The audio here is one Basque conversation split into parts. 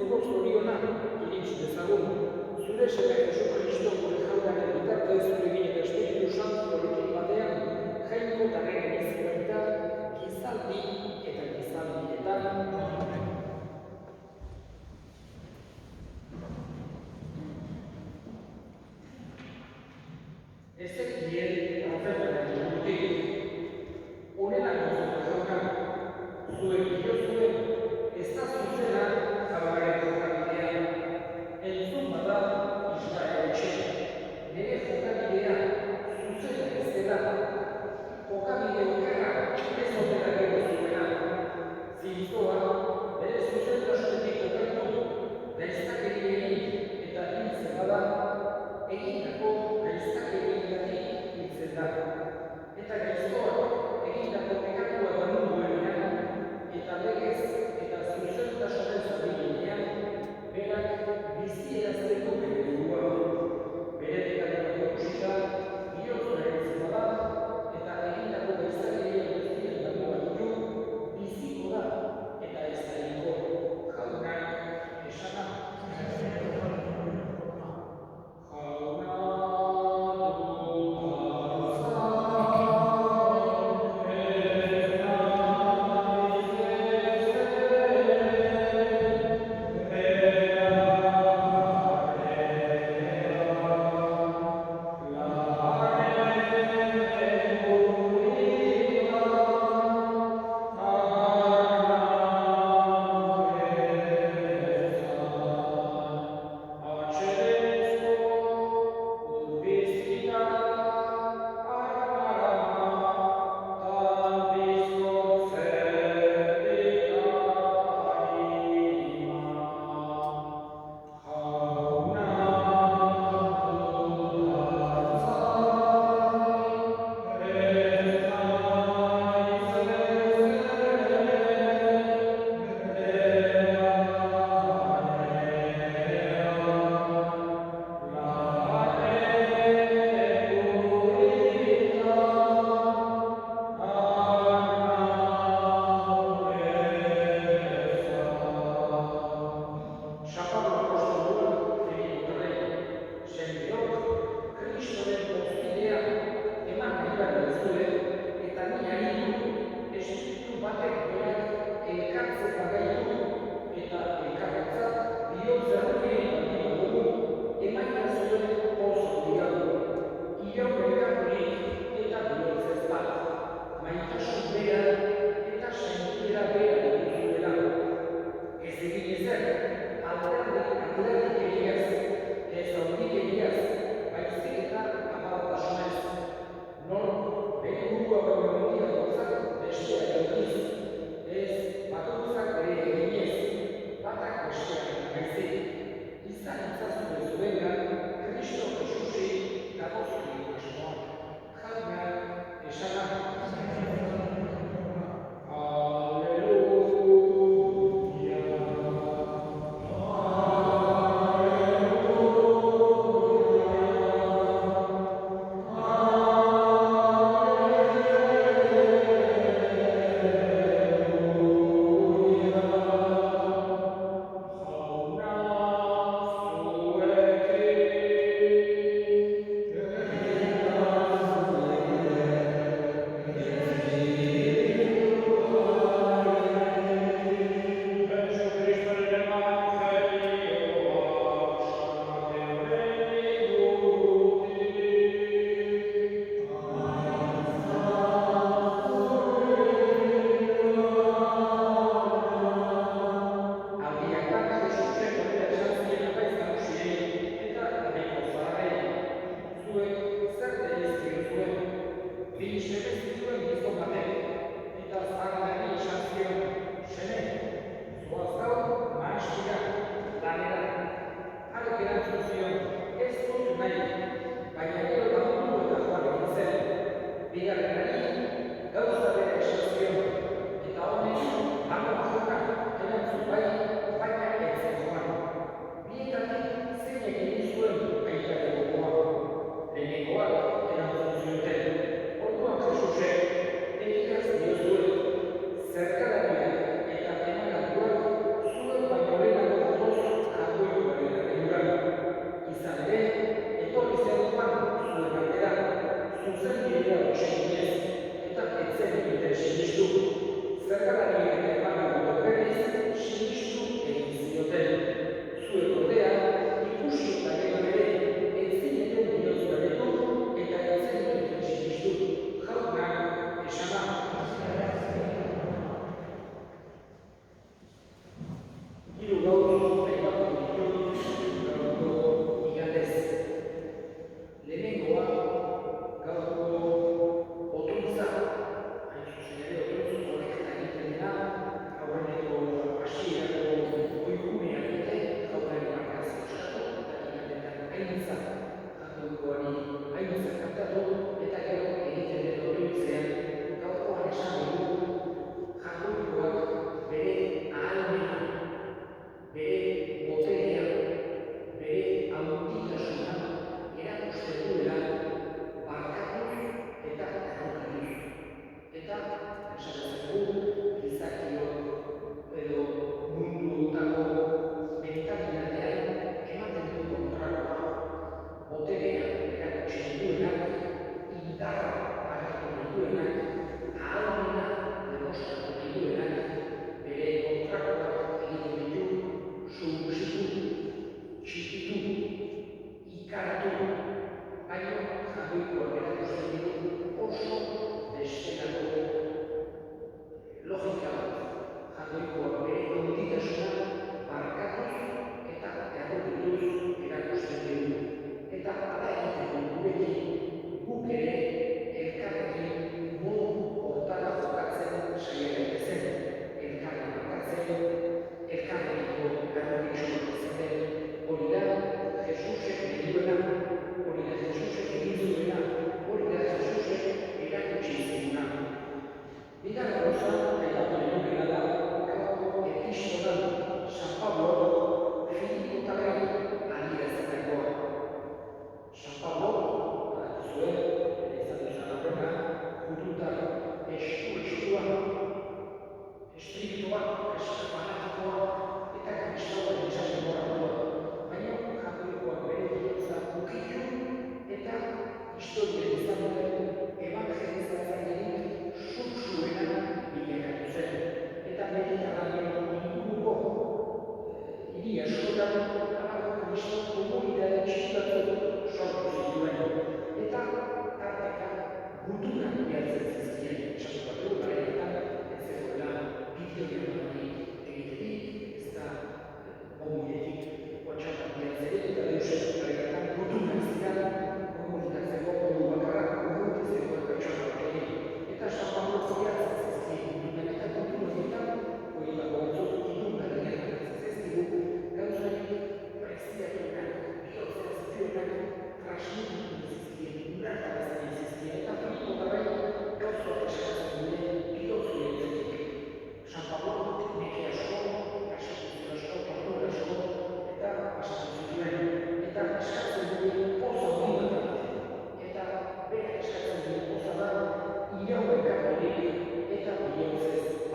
urteko zoriona iritsi dezagun. Zure seme Jesu Kristo gure jaunaren bitartez zurekin eta Espiritu Santu horrekin batean, jainko eta rege bizkaita, gizaldi eta gizaldietan. Ezekiel profetaren liburutik, honelako zuen zuek diozue, ez da zuzena Jabalaren jokabidea, entzun bada Israel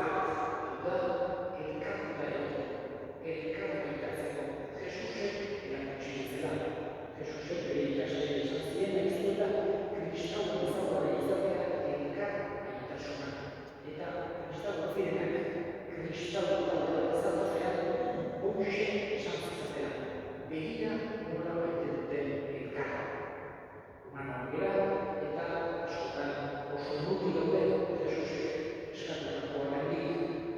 hau da, elkartuta egotea, elkar maitatzeko Jesusek erakutsi bezala. Jesusek bere ikasleei esan zien ez duela kristauen ezaugarri izatea elkar maitasuna. Eta kristauak zirenak, kristauak ezaugarriak hauxe esan zizatela. Begira nolabait duten elkarra. Manabera eta askotan oso urruti daude Jesusek eskatutakoa gandik.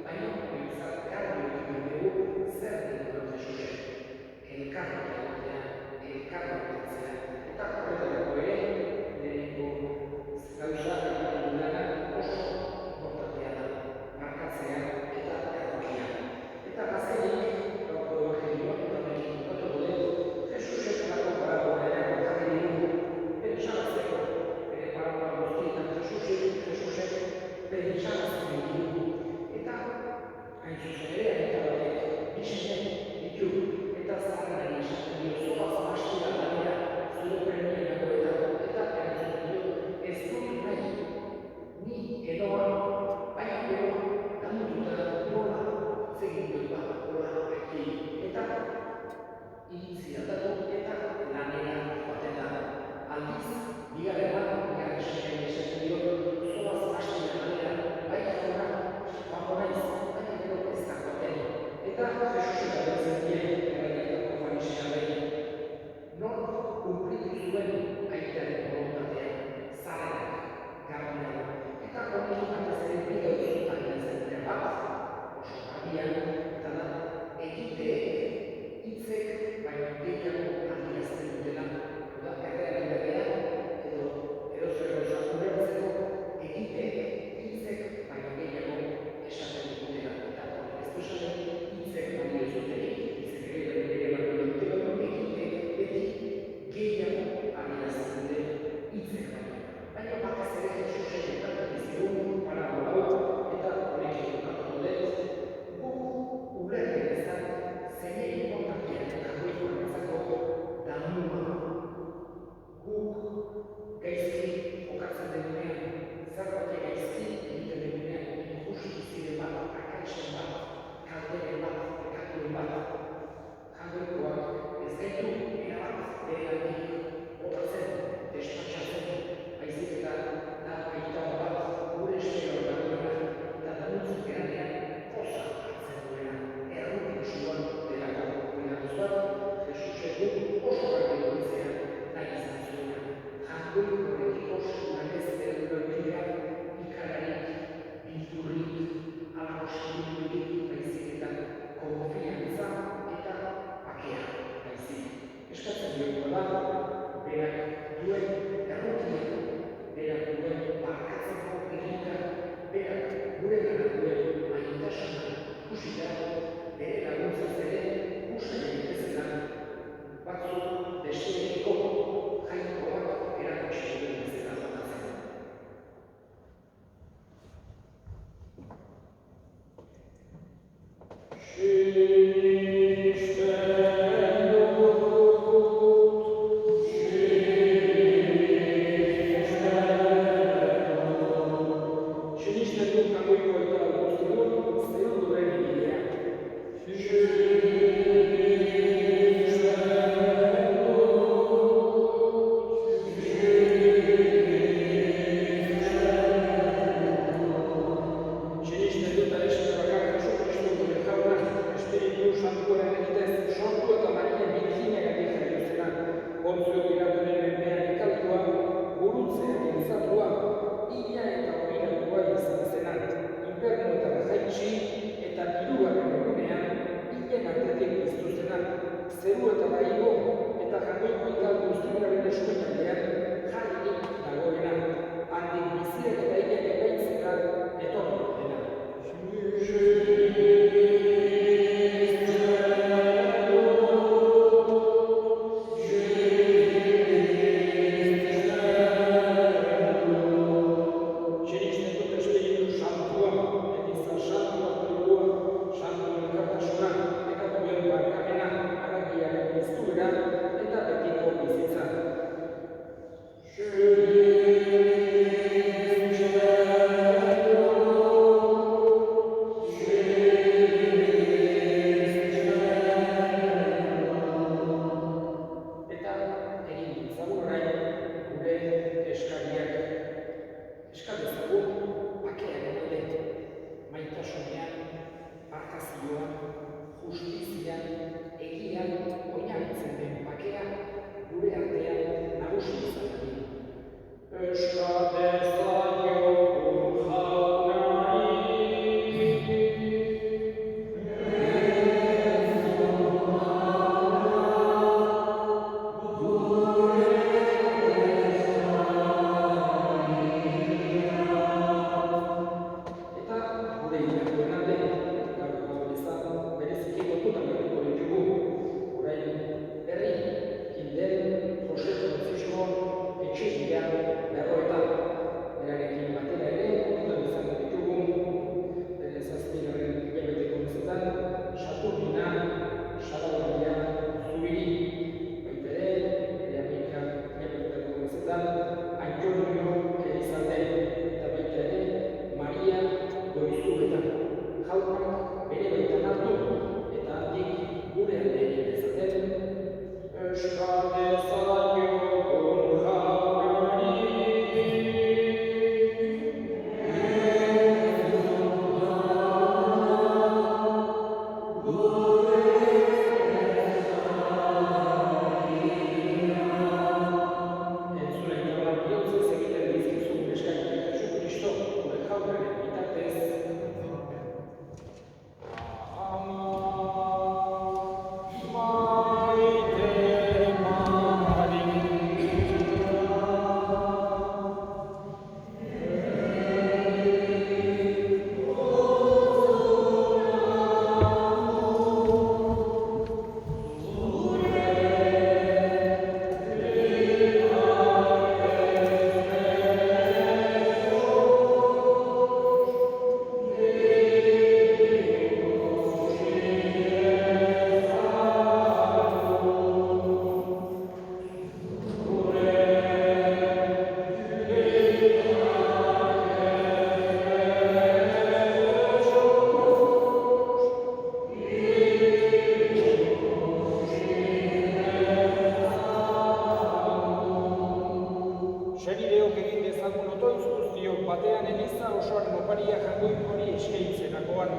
hori eskaintzerakoan.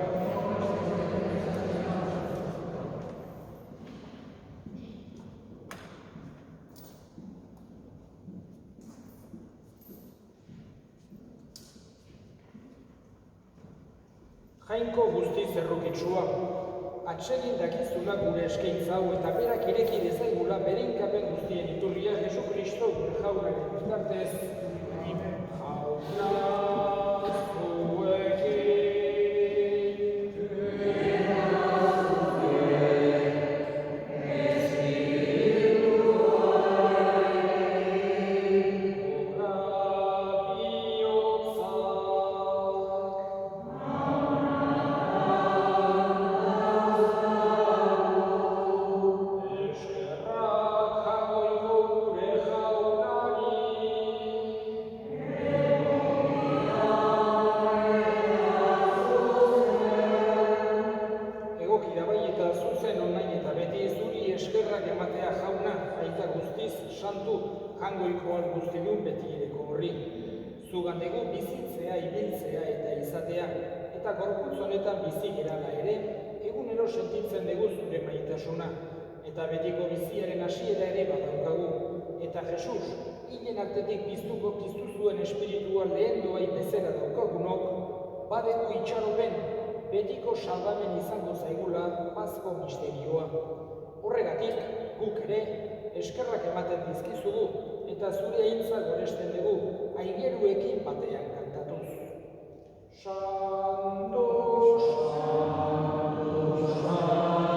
Jainko guztiz errukitsua, atsegin dakizula gure eskaintza hau eta berak ireki dezaigula berinkapen guztien iturria Jesukristo gure jaunaren bitartez. Jauna zuekin. Jangoikoan guztigun beti ireko horri. Zugandegu bizitzea, ibiltzea eta izatea, eta gorputz honetan bizi gerala ere, egunero sentitzen dugu zure maitasuna, eta betiko biziaren hasiera ere badaukagu. Eta Jesus, hilen artetik piztu zuen espiritua lehen doai bezala daukagunok, badegu itxaropen, betiko salbamen izango zaigula pazko misterioa. Horregatik, guk ere, eskerrak ematen dizkizugu, eta zure ahintza goresten dugu, aingeruekin batean kantatuz. Santo, Santo, Santoa,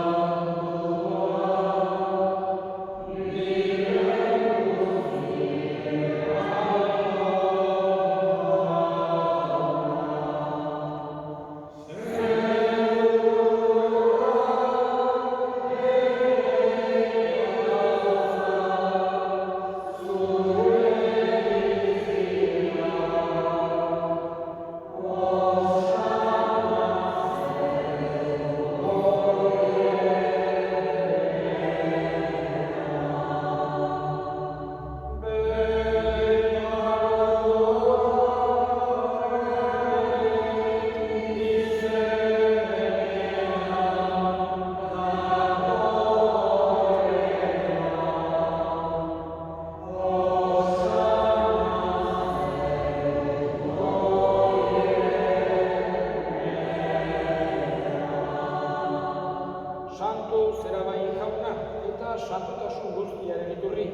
santotasun guztiaren iturri,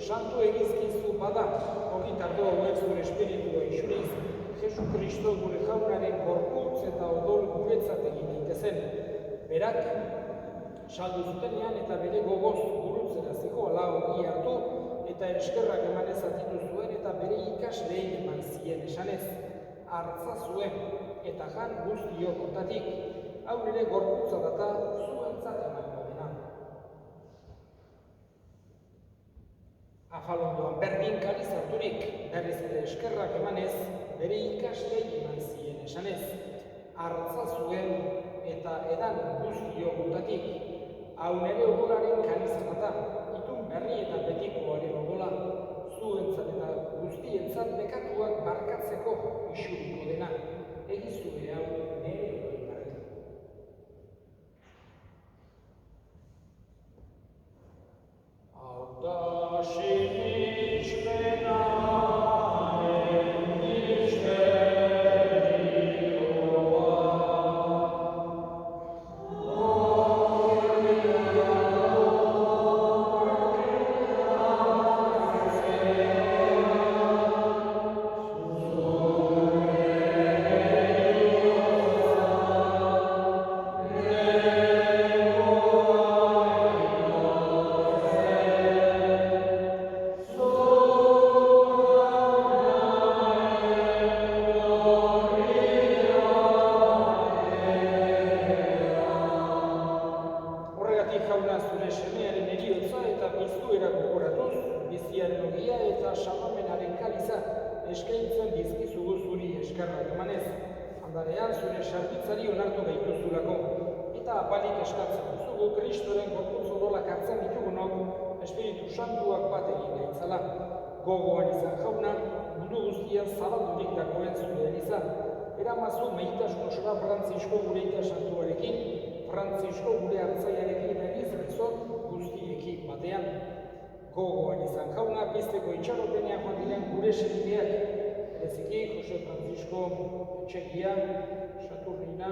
santo egizkizu bada, ogitardo hauek zure espiritua isuriz, Jesukristo gure jaunaren gorputz eta odol guretzat egin daitezen. Berak, saldu zutenean eta bere gogoz gurutzera zihoala ongi hartu, eta eskerrak emanez atitu zuen eta bere ikasleei eman zien esanez. Hartza zuen, eta jan guztiok hortatik, hau ere gorputza data zuentzat emango dena. Afalondoan berdin kaliz harturik, berriz ere eskerrak emanez, bere ikaslei eman zien esanez. Hartza zuen eta edan guztio gutatik, hau nere odolaren kalizatata, itun berri eta betikoaren odola, zuentzat eta guztientzat bekatuak barkatzeko isuriko dena, egizue hau nere odoigarri. Hau da sinizpena, eskaintzen dizkizugu zuri eskerrak emanez, handarean zure sarbitzari onartu gaituzulako, eta apalik eskatzen duzugu Kristoren gorputz odolak hartzen ditugunok, Espiritu Santuak bat egin gaitzala. Gogoan izan jauna, mundu guztian zabaldurik dagoen zure eliza, eramazu meitasun osora Frantzisko gure aita santuarekin, Frantzisko gure hartzaiarekin eta gizon guztiekin batean. Gogoan izan jauna pizteko itxaropenean joan diren gure senideak, bereziki Jose Francisco Etxekia, Saturnina,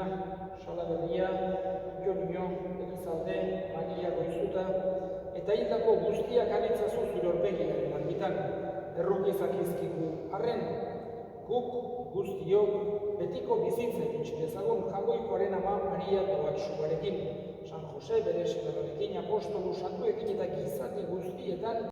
Salaberria, Jonio, Elizalde, Maria Goizuta, eta hildako guztiak anitzazu zure aurpegiaren argitan, errukizak izkigu arren, guk guztiok betiko bizitzen itx dezagun Jagoikoaren ama Maria Doatsuarekin, San Jose bere senarrarekin, apostolu santuekin eta gizati guztietan